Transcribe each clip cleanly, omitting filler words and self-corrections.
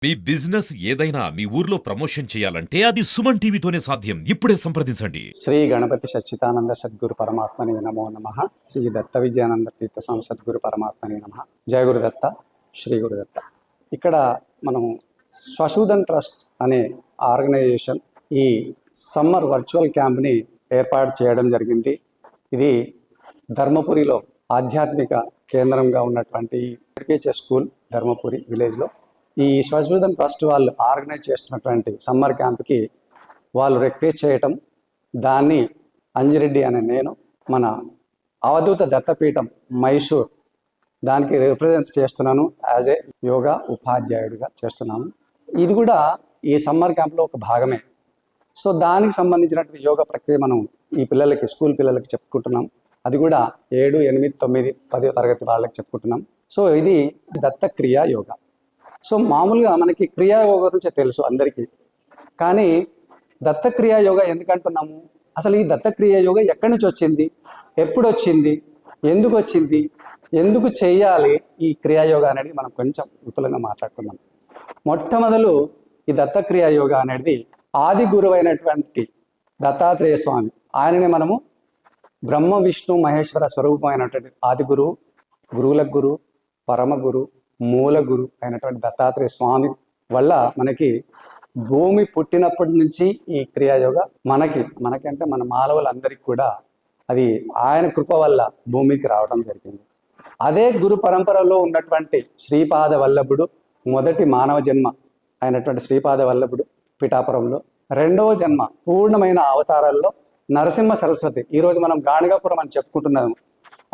మీ business ఏదైనా మీ ఊర్లో promotion చేయాలంటే అది సుమన్ టీవీతోనే సాధ్యం. ఇప్పుడే సంప్రదించండి. శ్రీ గణపతి సచ్చిదానంద సద్గురు పరమాత్మని నమో నమః. శ్రీ దత్త విజయానంద తీర్థ స్వామి సద్గురు పరమాత్మని నమః. జయ గురుదత్త, శ్రీ గురుదత్త. ఇక్కడ మనం స్వశూదన్ ట్రస్ట్ అనే ఆర్గనైజేషన్ ఈ సమ్మర్ వర్చువల్ క్యాంప్ని ఏర్పాటు చేయడం జరిగింది. ఇది ధర్మపురిలో ఆధ్యాత్మిక కేంద్రంగా ఉన్నటువంటి కేచర్ స్కూల్ ధర్మపురి విలేజ్లో ఈ స్వశూదన్ ట్రస్ట్ వాళ్ళు ఆర్గనైజ్ చేస్తున్నటువంటి సమ్మర్ క్యాంప్కి వాళ్ళు రిక్వెస్ట్ చేయటం, దాన్ని అంజిరెడ్డి అనే నేను మన అవధూత దత్తపీఠం మైసూర్ దానికి రిప్రజెంట్ చేస్తున్నాను. యాజ్ ఏ యోగా ఉపాధ్యాయుడిగా చేస్తున్నాను. ఇది కూడా ఈ సమ్మర్ క్యాంప్లో ఒక భాగమే. సో దానికి సంబంధించినటువంటి యోగా ప్రక్రియ మనం ఈ పిల్లలకి, స్కూల్ పిల్లలకి చెప్పుకుంటున్నాం. అది కూడా 7, 8, 9, 10వ తరగతి వాళ్ళకి చెప్పుకుంటున్నాం. సో ఇది దత్తక్రియా యోగా. సో మామూలుగా మనకి క్రియా యోగా గురించి తెలుసు అందరికీ, కానీ దత్తక్రియా యోగా ఎందుకంటున్నాము? అసలు ఈ దత్తక్రియా యోగా ఎక్కడి నుంచి వచ్చింది, ఎప్పుడు వచ్చింది, ఎందుకు వచ్చింది, ఎందుకు చేయాలి ఈ క్రియాయోగా అనేది మనం కొంచెం విపులంగా మాట్లాడుకుందాం. మొట్టమొదలు ఈ దత్తక్రియా యోగా అనేది ఆది గురువు అయినటువంటి దత్తాత్రేయ స్వామి, ఆయననే మనము బ్రహ్మ విష్ణు మహేశ్వర స్వరూపమైనటువంటి ఆది గురువు, గురువులకు గురువు, పరమ గురు, మూల గురు అయినటువంటి దత్తాత్రేయ స్వామి వల్ల మనకి భూమి పుట్టినప్పటి నుంచి ఈ క్రియాయోగ మనకంటే మన మానవులందరికీ కూడా అది ఆయన కృప వల్ల భూమికి రావడం జరిగింది. అదే గురు పరంపరలో ఉన్నటువంటి శ్రీపాద వల్లభుడు మొదటి మానవ జన్మ అయినటువంటి శ్రీపాద వల్లభుడు పిఠాపురంలో, రెండవ జన్మ పూర్ణమైన అవతారాల్లో నరసింహ సరస్వతి, ఈరోజు మనం గాణగాపురం అని చెప్పుకుంటున్నాము,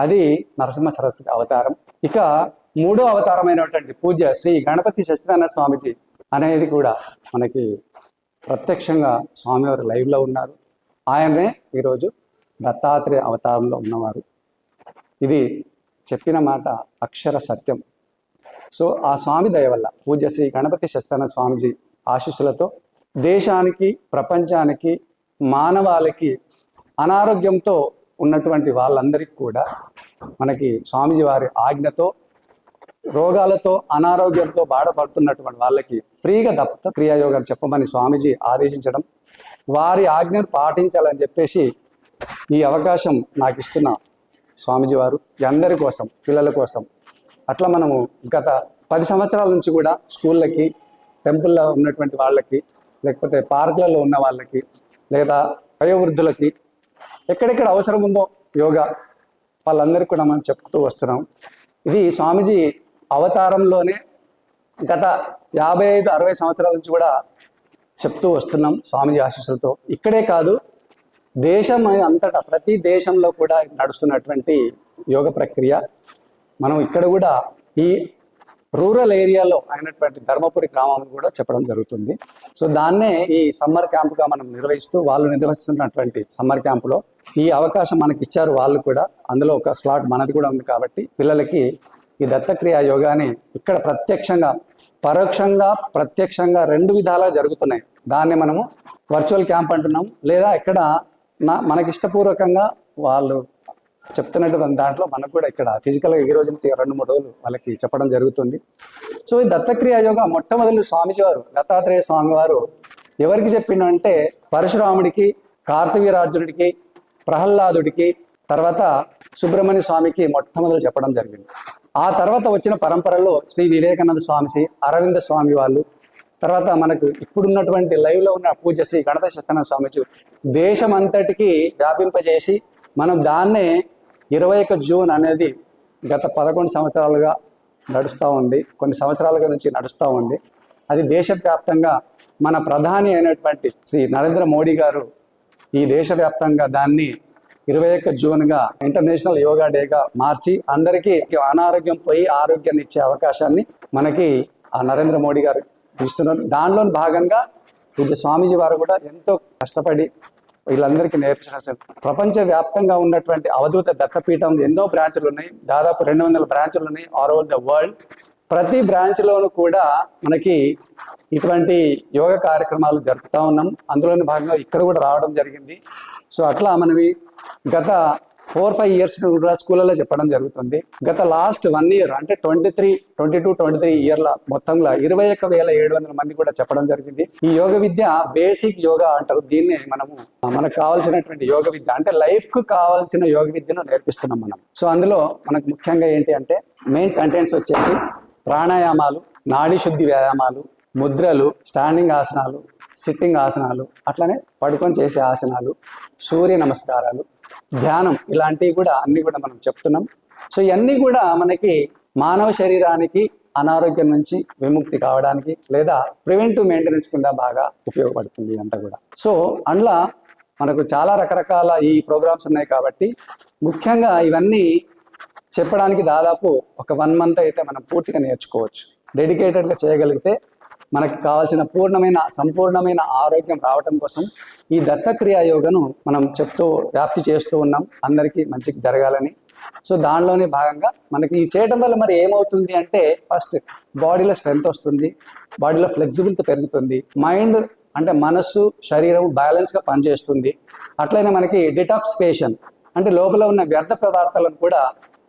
అది నరసింహ సరస్వతి అవతారం. ఇక మూడో అవతారమైనటువంటి పూజ్య శ్రీ గణపతి సచ్చిదానంద స్వామిజీ అనేది కూడా మనకి ప్రత్యక్షంగా స్వామివారు లైవ్లో ఉన్నారు. ఆయనే ఈరోజు దత్తాత్రేయ అవతారంలో ఉన్నవారు. ఇది చెప్పిన మాట అక్షర సత్యం. సో ఆ స్వామి దయ వల్ల, పూజ్య శ్రీ గణపతి సచ్చిదానంద స్వామిజీ ఆశీస్సులతో దేశానికి, ప్రపంచానికి, మానవాళికి అనారోగ్యంతో ఉన్నటువంటి వాళ్ళందరికీ కూడా మనకి స్వామిజీ వారి ఆజ్ఞతో, రోగాలతో అనారోగ్యంతో బాధపడుతున్నటువంటి వాళ్ళకి ఫ్రీగా దత్త క్రియాయోగం చెప్పమని స్వామీజీ ఆదేశించడం, వారి ఆజ్ఞను పాటించాలని చెప్పేసి ఈ అవకాశం నాకు ఇస్తున్న స్వామీజీ వారు అందరి కోసం, పిల్లల కోసం, అట్లా మనము గత 10 సంవత్సరాల నుంచి కూడా స్కూళ్ళకి, టెంపుల్లో ఉన్నటువంటి వాళ్ళకి, లేకపోతే పార్కులలో ఉన్న వాళ్ళకి, లేదా వయోవృద్ధులకి, ఎక్కడెక్కడ అవసరం ఉందో యోగా వాళ్ళందరికీ కూడా మనం చెప్తూ వస్తున్నాం. ఇది స్వామీజీ అవతారంలోనే గత 55, 60 సంవత్సరాల నుంచి కూడా చెప్తూ వస్తున్నాం స్వామీజీ ఆశీస్సులతో. ఇక్కడే కాదు, దేశం అంతటా ప్రతి దేశంలో కూడా నడుస్తున్నటువంటి యోగ ప్రక్రియ మనం ఇక్కడ కూడా ఈ రూరల్ ఏరియాలో అయినటువంటి ధర్మపురి గ్రామం కూడా చెప్పడం జరుగుతుంది. సో దాన్నే ఈ సమ్మర్ క్యాంపుగా మనం నిర్వహిస్తూ, వాళ్ళు నిర్వహిస్తున్నటువంటి సమ్మర్ క్యాంపులో ఈ అవకాశం మనకి ఇచ్చారు వాళ్ళు కూడా. అందులో ఒక స్లాట్ మనది కూడా ఉంది కాబట్టి పిల్లలకి ఈ దత్తక్రియ యోగాని ఇక్కడ ప్రత్యక్షంగా, పరోక్షంగా, ప్రత్యక్షంగా 2 విధాలా జరుగుతున్నాయి. దాన్ని మనము వర్చువల్ క్యాంప్ అంటున్నాం, లేదా ఇక్కడ మనకి ఇష్టపూర్వకంగా వాళ్ళు చెప్తున్నటువంటి దాంట్లో మనకు కూడా ఇక్కడ ఫిజికల్గా ఈ రోజు నుంచి 2-3 రోజులు వాళ్ళకి చెప్పడం జరుగుతుంది. సో ఈ దత్తక్రియ యోగా మొట్టమొదటి స్వామిజీ వారు, దత్తాత్రేయ స్వామి వారు ఎవరికి చెప్పిండంటే పరశురాముడికి, కార్తవీరార్జునుడికి, ప్రహ్లాదుడికి, తర్వాత సుబ్రహ్మణ్య స్వామికి మొట్టమొదలు చెప్పడం జరిగింది. ఆ తర్వాత వచ్చిన పరంపరలో శ్రీ వివేకానంద స్వామి, అరవింద స్వామి వాళ్ళు, తర్వాత మనకు ఇప్పుడున్నటువంటి లైవ్లో ఉన్న పూజ్య శ్రీ గణపతి సచ్చిదానంద స్వామిజీ దేశం అంతటికి వ్యాపింపజేసి మనం దాన్నే 21 జూన్ అనేది గత 11 సంవత్సరాలుగా నడుస్తూ ఉంది, కొన్ని సంవత్సరాలుగా నుంచి నడుస్తూ ఉంది. అది దేశవ్యాప్తంగా మన ప్రధాని అయినటువంటి శ్రీ నరేంద్ర మోడీ గారు ఈ దేశవ్యాప్తంగా దాన్ని 21 జూన్గా ఇంటర్నేషనల్ యోగా డేగా మార్చి అందరికీ అనారోగ్యం పోయి ఆరోగ్యాన్ని ఇచ్చే అవకాశాన్ని మనకి ఆ నరేంద్ర మోడీ గారు ఇస్తున్నారు. దానిలో భాగంగా పూజ్య స్వామీజీ వారు కూడా ఎంతో కష్టపడి వీళ్ళందరికీ నేర్పించిన, ప్రపంచవ్యాప్తంగా ఉన్నటువంటి అవధూత దత్తపీఠం ఎన్నో బ్రాంచ్లు ఉన్నాయి, దాదాపు 200 బ్రాంచ్లు ఉన్నాయి ఆల్ ఓవర్ ద వరల్డ్. ప్రతి బ్రాంచ్లోనూ కూడా మనకి ఇటువంటి యోగ కార్యక్రమాలు జరుపుతూ ఉన్నాం. అందులోని భాగంగా ఇక్కడ కూడా రావడం జరిగింది. సో అట్లా మనవి గత 4-5 ఇయర్స్ కూడా స్కూళ్ళలో చెప్పడం జరుగుతుంది. గత లాస్ట్ 1 ఇయర్ అంటే 22-23 ఇయర్ల మొత్తంలో 21,700 మంది కూడా చెప్పడం జరిగింది. ఈ యోగ విద్య బేసిక్ యోగా అంటారు. దీన్నే మనకు కావాల్సినటువంటి యోగ విద్య అంటే లైఫ్ కు కావాల్సిన యోగ విద్యను నేర్పిస్తున్నాం మనం. సో అందులో మనకు ముఖ్యంగా ఏంటి అంటే మెయిన్ కంటెంట్స్ వచ్చేసి ప్రాణాయామాలు, నాడీ శుద్ధి వ్యాయామాలు, ముద్రలు, స్టాండింగ్ ఆసనాలు, సిట్టింగ్ ఆసనాలు, అట్లనే పడుకొని చేసే ఆసనాలు, సూర్య నమస్కారాలు, ధ్యానం, ఇలాంటివి కూడా అన్ని కూడా మనం చెప్తున్నాం. సో ఇవన్నీ కూడా మనకి మానవ శరీరానికి అనారోగ్యం నుంచి విముక్తి కావడానికి లేదా ప్రివెంటివ్ మెయింటెనెన్స్ కింద బాగా ఉపయోగపడుతుంది అంతా కూడా. సో అందులో మనకు చాలా రకరకాల ఈ ప్రోగ్రామ్స్ ఉన్నాయి కాబట్టి ముఖ్యంగా ఇవన్నీ చెప్పడానికి దాదాపు ఒక 1 మంత్ అయితే మనం పూర్తిగా నేర్చుకోవచ్చు. డెడికేటెడ్గా చేయగలిగితే మనకు కావాల్సిన సంపూర్ణమైన ఆరోగ్యం రావడం కోసం ఈ దత్తక్రియ యోగను మనం వ్యాప్తి చేస్తూ ఉన్నాం, అందరికీ మంచిగా జరగాలని. సో దానిలోనే భాగంగా మనకి ఈ చేయడం వల్ల మరి ఏమవుతుంది అంటే ఫస్ట్ బాడీలో స్ట్రెంగ్త్ వస్తుంది, బాడీలో ఫ్లెక్సిబిలిటీ పెరుగుతుంది, మైండ్ అంటే మనస్సు శరీరం బ్యాలెన్స్గా పనిచేస్తుంది. అట్లనే మనకి డిటాక్సిఫికేషన్ అంటే లోపల ఉన్న వ్యర్థ పదార్థాలను కూడా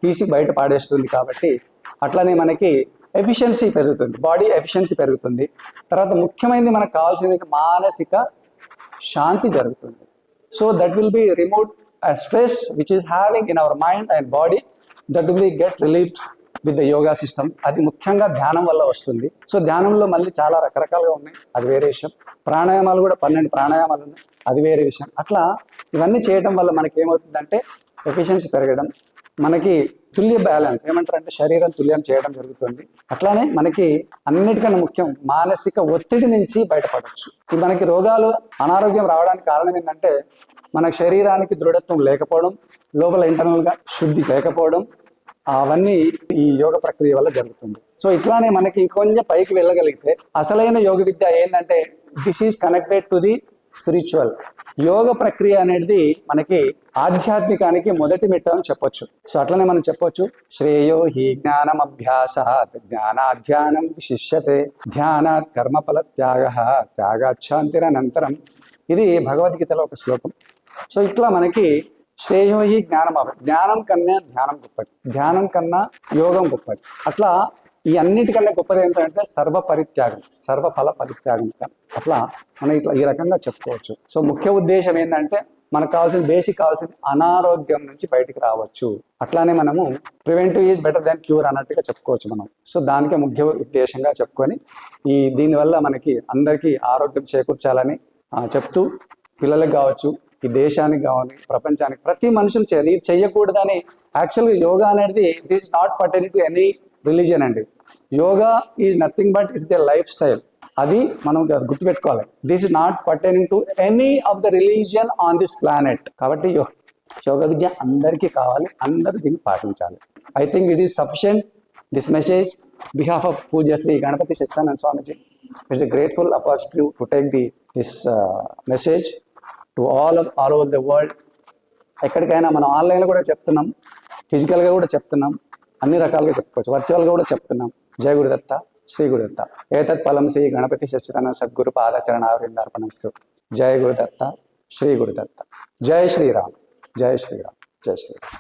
తీసి బయట పాడేస్తుంది. కాబట్టి అట్లనే మనకి ఎఫిషియన్సీ పెరుగుతుంది, బాడీ ఎఫిషియన్సీ పెరుగుతుంది. తర్వాత ముఖ్యమైనది మనకు కావాల్సింది మానసిక శాంతి జరుగుతుంది. So that will be remove stress which is having in our mind and body, that will be get relieved with the yoga system. అది ముఖ్యంగా ధ్యానం వల్ల వస్తుంది. సో ధ్యానంలో మళ్ళీ చాలా రకరకాలుగా ఉన్నాయి, అది వేరే విషయం. ప్రాణాయామాలు కూడా 12 ప్రాణాయామాలు ఉన్నాయి, అది వేరే విషయం. అట్లా ఇవన్నీ చేయడం వల్ల మనకి ఏమవుతుందంటే ఎఫిషియన్సీ పెరగడం, మనకి తుల్య బ్యాలెన్స్ ఏమంటారంటే శరీరం తుల్యం చేయడం జరుగుతుంది. అట్లానే మనకి అన్నిటికన్నా ముఖ్యం మానసిక ఒత్తిడి నుంచి బయటపడవచ్చు. ఈ మనకి రోగాలు అనారోగ్యం రావడానికి కారణం ఏంటంటే మన శరీరానికి దృఢత్వం లేకపోవడం, లోపల ఇంటర్నల్గా శుద్ధి లేకపోవడం, అవన్నీ ఈ యోగ ప్రక్రియ వల్ల జరుగుతుంది. సో ఇట్లానే మనకి ఇంకొంచెం పైకి వెళ్ళగలిగితే అసలైన యోగ విద్య ఏంటంటే this is connected to the spiritual. యోగ ప్రక్రియ అనేది మనకి ఆధ్యాత్మికానికి మొదటి మెట్టు అని చెప్పొచ్చు. సో అట్లనే మనం చెప్పొచ్చు, శ్రేయో హి జ్ఞానం అభ్యాసాత్ జ్ఞానాధ్యానం విశిష్యతే ధ్యానాత్ కర్మఫల త్యాగాచ్ఛాంతిరనంతరం. ఇది భగవద్గీతలో ఒక శ్లోకం. సో ఇట్లా మనకి శ్రేయో హి జ్ఞానం కన్నా ధ్యానం గొప్పది, ధ్యానం కన్నా యోగం గొప్పది. అట్లా ఈ అన్నిటికన్నా గొప్పది ఏంటంటే సర్వఫల పరిత్యాగం. అట్లా మనం ఇట్లా ఈ రకంగా చెప్పుకోవచ్చు. సో ముఖ్య ఉద్దేశం ఏంటంటే మనకు బేసిక్ కావాల్సింది అనారోగ్యం నుంచి బయటికి రావచ్చు. అట్లానే మనము preventive is better than cure అన్నట్టుగా చెప్పుకోవచ్చు మనం. సో దానికే ముఖ్య ఉద్దేశంగా చెప్పుకొని దీనివల్ల మనకి అందరికీ ఆరోగ్యం చేకూర్చాలని చెప్తూ పిల్లలకు కావచ్చు, ఈ దేశానికి కావాలి, ప్రపంచానికి ప్రతి మనుషులు చేయాలి. ఇది చెయ్యకూడదని యాక్చువల్గా యోగా అనేది it is not pertaining to any religion అండి. Yoga is nothing but it's the lifestyle. అది మనం గుర్తుపెట్టుకోవాలి. This is not pertaining to any of the religion on this planet. కాబట్టి యోగ విద్య అందరికీ కావాలి, అందరూ దీన్ని పాటించాలి. I think it is sufficient this message behalf of పూజ్య Shri Ganapathi Sachchidananda Swamiji. It's a grateful opportunity to take this message to all over the world. ఎక్కడికైనా మనం ఆన్లైన్లో కూడా చెప్తున్నాం, ఫిజికల్గా కూడా చెప్తున్నాం, అన్ని రకాలుగా చెప్పుకోవచ్చు, వర్చువల్గా కూడా చెప్తున్నాం. జయ గురుదత్త, శ్రీ గురుదత్త. ఏతత్ ఫలం శ్రీ గణపతి సచ్చిదానంద సద్గురు పాదచరణావృందార్పణమస్తు. జయ గురుదత్త, శ్రీ గురుదత్త. జయ శ్రీరామ్, జయ శ్రీరామ్, జయ శ్రీరామ్.